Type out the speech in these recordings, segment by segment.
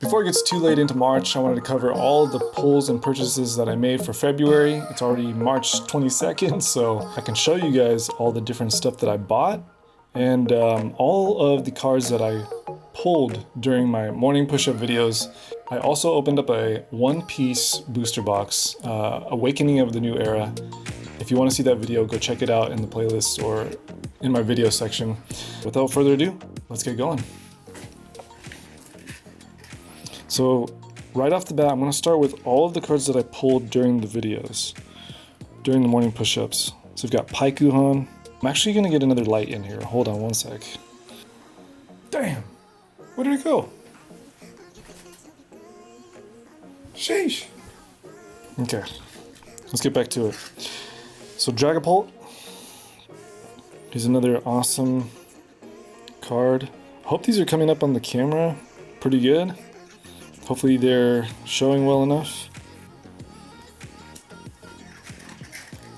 Before it gets too late into March, I wanted to cover all the pulls and purchases that I made for February. It's already March 22nd, so I can show you guys all the different stuff that I bought and all of the cards that I pulled during my morning push-up videos. I also opened up a one-piece booster box, Awakening of the New Era. If you want to see that video, go check it out in the playlist or in my video section. Without further ado, let's get going. So right off the bat, I'm going to start with all of the cards that I pulled during the videos, during the morning push-ups. So we've got Paikuhan. I'm actually going to get another light in here. Hold on one sec. Damn! Where did it go? Sheesh! Okay, let's get back to it. So Dragapult. Here's another awesome card. I hope these are coming up on the camera pretty good. Hopefully they're showing well enough.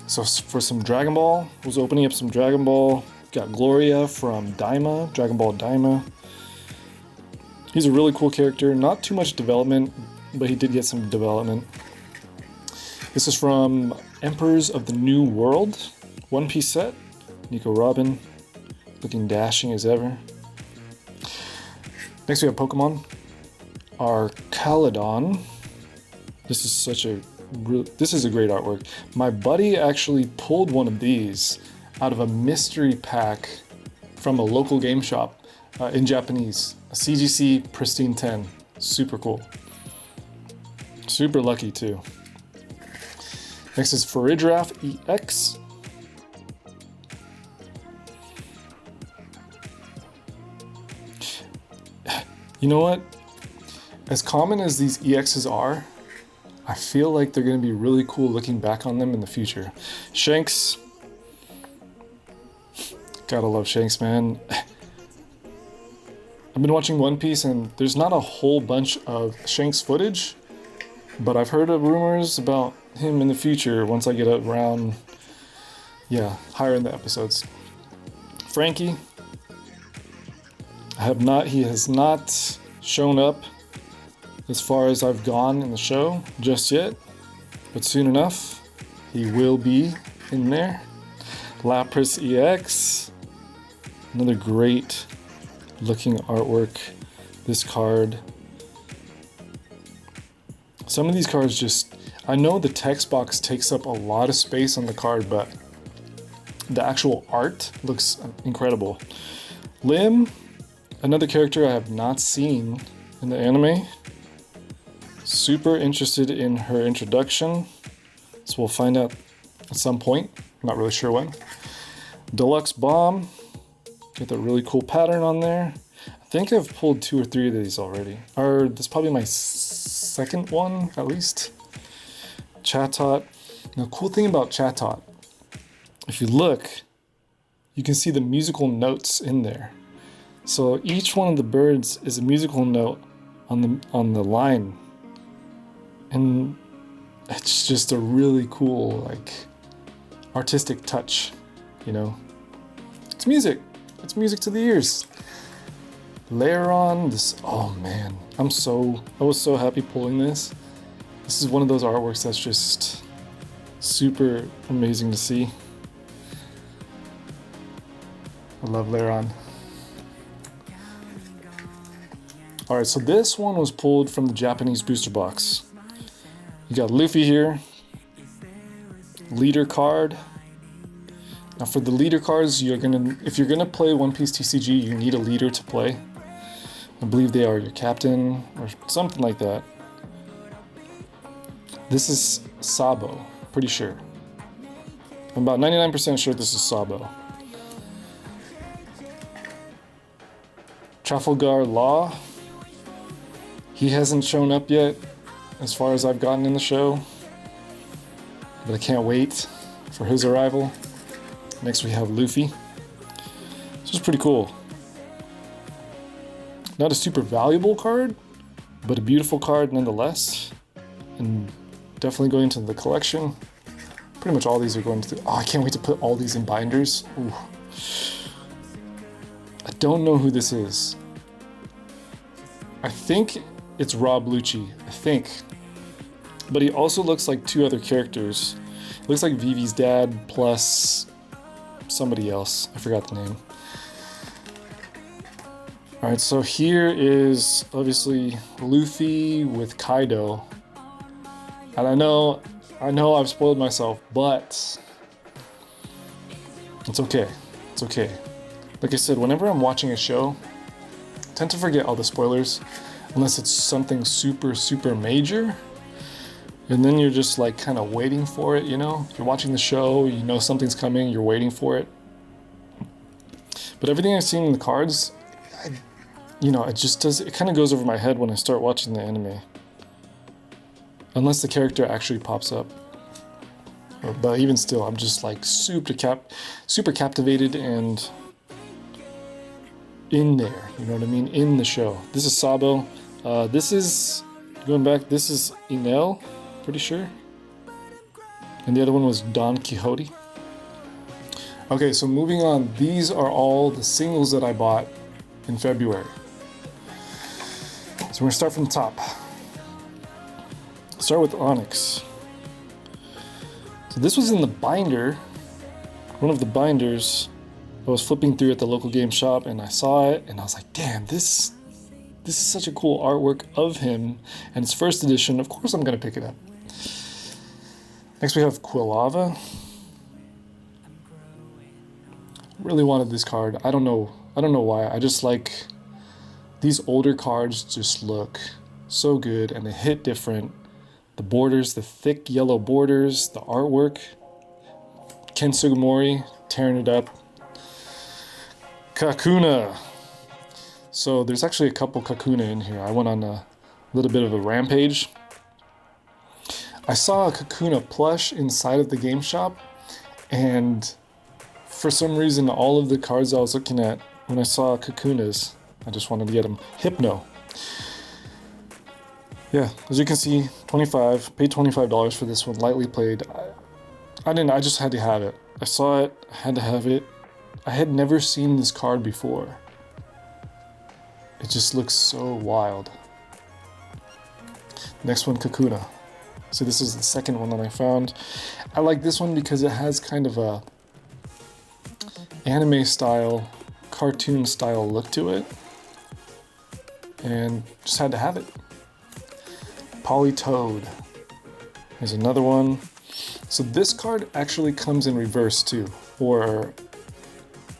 So for some Dragon Ball, I was opening up some Dragon Ball. Got Gloria from Daima, Dragon Ball Daima. He's a really cool character, not too much development, but he did get some development. This is from Emperors of the New World, One Piece set. Nico Robin, looking dashing as ever. Next we have Pokemon. Arcaladon. This is a great artwork. My buddy actually pulled one of these out of a mystery pack from a local game shop in Japanese. A CGC Pristine 10. Super cool. Super lucky too. Next is Farigiraf EX. You know what? As common as these EXs are, I feel like they're going to be really cool looking back on them in the future. Shanks. Gotta love Shanks, man. I've been watching One Piece and there's not a whole bunch of Shanks footage, but I've heard of rumors about him in the future once I get around, higher in the episodes. Frankie. He has not shown up as far as I've gone in the show just yet, but soon enough he will be in there. Lapras EX, another great looking artwork. This card, some of these cards I know the text box takes up a lot of space on the card, but the actual art looks incredible. Lim, another character I have not seen in the anime. Super interested in her introduction, so we'll find out at some point. Not really sure when. Deluxe Bomb, got that really cool pattern on there. I think I've pulled 2 or 3 of these already. This is probably my second one, at least. Chatot. Now, the cool thing about Chatot, if you look, you can see the musical notes in there. So each one of the birds is a musical note on the line. And it's just a really cool, artistic touch, you know? It's music. It's music to the ears. Layeron, oh man, I was so happy pulling this. This is one of those artworks that's just super amazing to see. I love Layeron. Alright, so this one was pulled from the Japanese booster box. You got Luffy here, leader card. Now for the leader cards, if you're gonna play One Piece TCG, you need a leader to play. I believe they are your captain or something like that. This is Sabo, pretty sure. I'm about 99% sure this is Sabo. Trafalgar Law. He hasn't shown up yet, as far as I've gotten in the show, but I can't wait for his arrival. Next we have Luffy. This is pretty cool. Not a super valuable card, but a beautiful card nonetheless, and definitely going into the collection. Pretty much all these are going to I can't wait to put all these in binders. Ooh. I don't know who this is. I think it's Rob Lucci, I think. But he also looks like two other characters. It looks like Vivi's dad plus somebody else. I forgot the name. Alright, so here is obviously Luffy with Kaido. And I know I've spoiled myself, but it's okay. It's okay. Like I said, whenever I'm watching a show, I tend to forget all the spoilers, unless it's something super, super major. And then you're just like kind of waiting for it, you know? You're watching the show, you know something's coming, you're waiting for it. But everything I've seen in the cards, it kind of goes over my head when I start watching the anime. Unless the character actually pops up. But even still, I'm just like super captivated and in there, you know what I mean? In the show. This is Sabo. This is, going back, this is Enel, pretty sure. And the other one was Don Quixote. Okay, so moving on. These are all the singles that I bought in February. So we're gonna start from the top. Start with Onyx. So this was in the binder, one of the binders. I was flipping through at the local game shop and I saw it and I was like, damn, this is such a cool artwork of him, and it's first edition. Of course I'm gonna pick it up. Next we have Quilava. Really wanted this card. I don't know why. I just like these older cards, just look so good and they hit different. The borders, the thick yellow borders, the artwork. Ken Sugimori tearing it up. Kakuna. So there's actually a couple Kakuna in here. I went on a little bit of a rampage. I saw a Kakuna plush inside of the game shop, and for some reason all of the cards I was looking at when I saw Kakunas, I just wanted to get them. Hypno. Yeah, as you can see, paid $25 for this one, lightly played. I just had to have it. I saw it, I had to have it. I had never seen this card before. It just looks so wild. Next one, Kakuna. So this is the second one that I found. I like this one because it has kind of a anime style, cartoon style look to it. And just had to have it. Polytoad. Here's another one. So this card actually comes in reverse too, or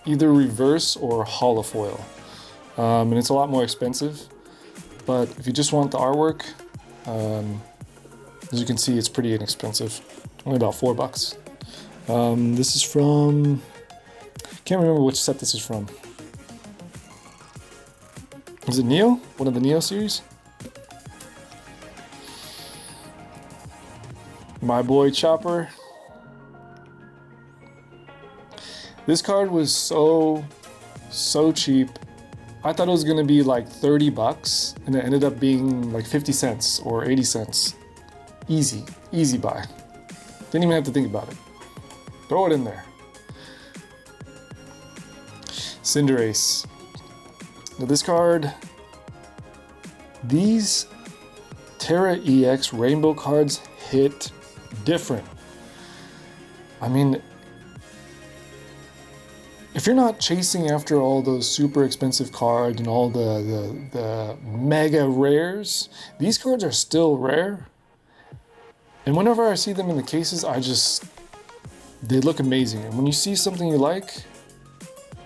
either reverse or holofoil. And it's a lot more expensive, but if you just want the artwork, as you can see, it's pretty inexpensive. Only about $4. This is from, can't remember which set this is from. Is it Neo? One of the Neo series? My boy Chopper. This card was so cheap. I thought it was gonna be like $30 and it ended up being like 50 cents or 80 cents. Easy buy. Didn't even have to think about it. Throw it in there. Cinderace. Now this card, these Terra EX rainbow cards hit different. I mean, if you're not chasing after all those super expensive cards and all the mega rares, these cards are still rare. And whenever I see them in the cases, they look amazing. And when you see something you like,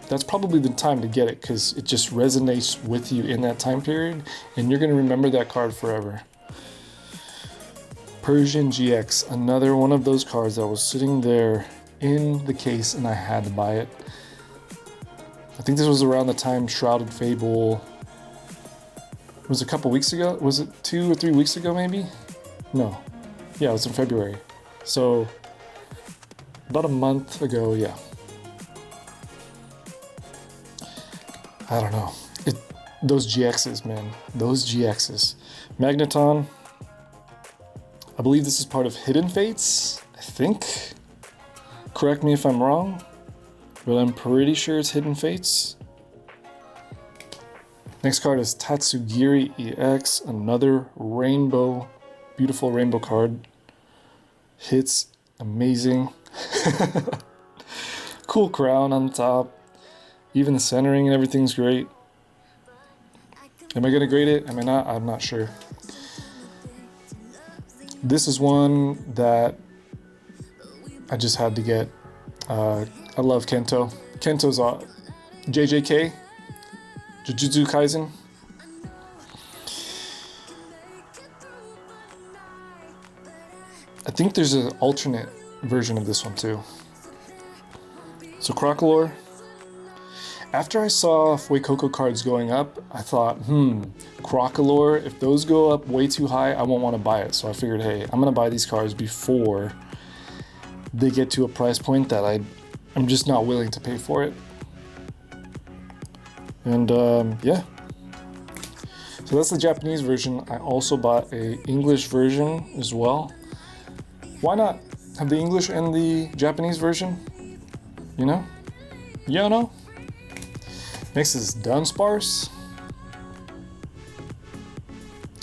that's probably the time to get it, because it just resonates with you in that time period, and you're going to remember that card forever. Persian GX, another one of those cards that was sitting there in the case and I had to buy it. I think this was around the time Shrouded Fable was a couple weeks ago. Was it 2 or 3 weeks ago maybe? No. Yeah, it was in February. So about a month ago, yeah. I don't know. Those GXs, man. Those GXs. Magneton. I believe this is part of Hidden Fates, I think. Correct me if I'm wrong, but I'm pretty sure it's Hidden Fates. Next card is Tatsugiri EX, another rainbow, beautiful rainbow card. Hits amazing. Cool crown on top. Even the centering and everything's great. Am I gonna grade it? Am I not? I'm not sure. This is one that I just had to get. I love Kento. Kento's JJK, Jujutsu Kaisen. I think there's an alternate version of this one too. So Crocolore. After I saw Fuecoco cards going up, I thought, Crocolore, if those go up way too high, I won't want to buy it. So I figured, hey, I'm going to buy these cards before they get to a price point that I'm just not willing to pay for it. And yeah. So that's the Japanese version. I also bought a English version as well. Why not have the English and the Japanese version? You know? You know? Next is Dunsparce.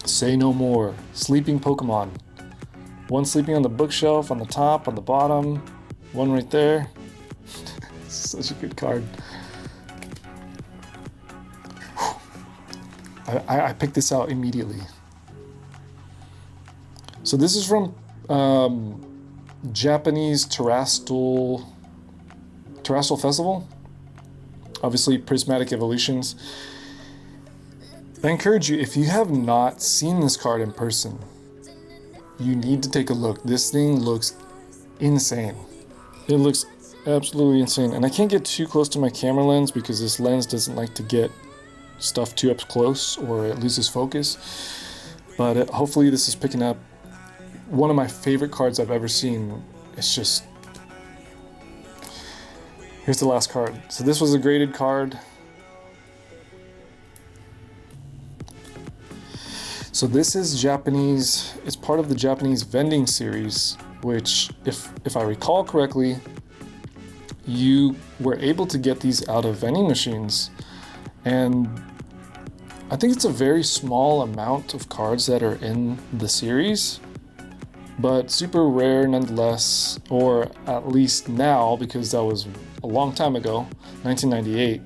Say no more. Sleeping Pokemon. One sleeping on the bookshelf, on the top, on the bottom. One right there. Such a good card. I picked this out immediately. So this is from Japanese Terrestrial Festival. Obviously, Prismatic Evolutions. I encourage you, if you have not seen this card in person, you need to take a look. This thing looks insane. It looks absolutely insane. And I can't get too close to my camera lens because this lens doesn't like to get stuff too up close or it loses focus. But hopefully this is picking up. One of my favorite cards I've ever seen. It's just... Here's the last card. So this was a graded card. So this is Japanese, it's part of the Japanese vending series, which if I recall correctly, you were able to get these out of vending machines. And I think it's a very small amount of cards that are in the series, but super rare nonetheless, or at least now, because that was a long time ago, 1998.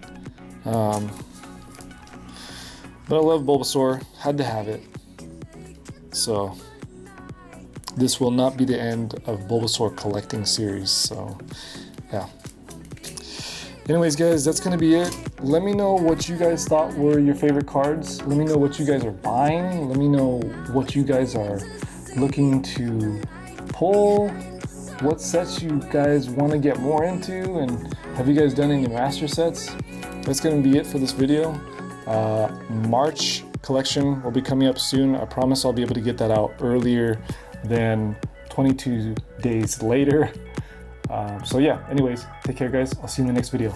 But I love Bulbasaur, had to have it. So this will not be the end of Bulbasaur collecting series, so yeah. Anyways guys, that's gonna be it. Let me know what you guys thought were your favorite cards. Let me know what you guys are buying. Let me know what you guys are looking to pull, what sets you guys want to get more into, and have you guys done any master sets? That's going to be it for this video. March collection will be coming up soon. I promise I'll be able to get that out earlier than 22 days later. So yeah, anyways, take care guys. I'll see you in the next video.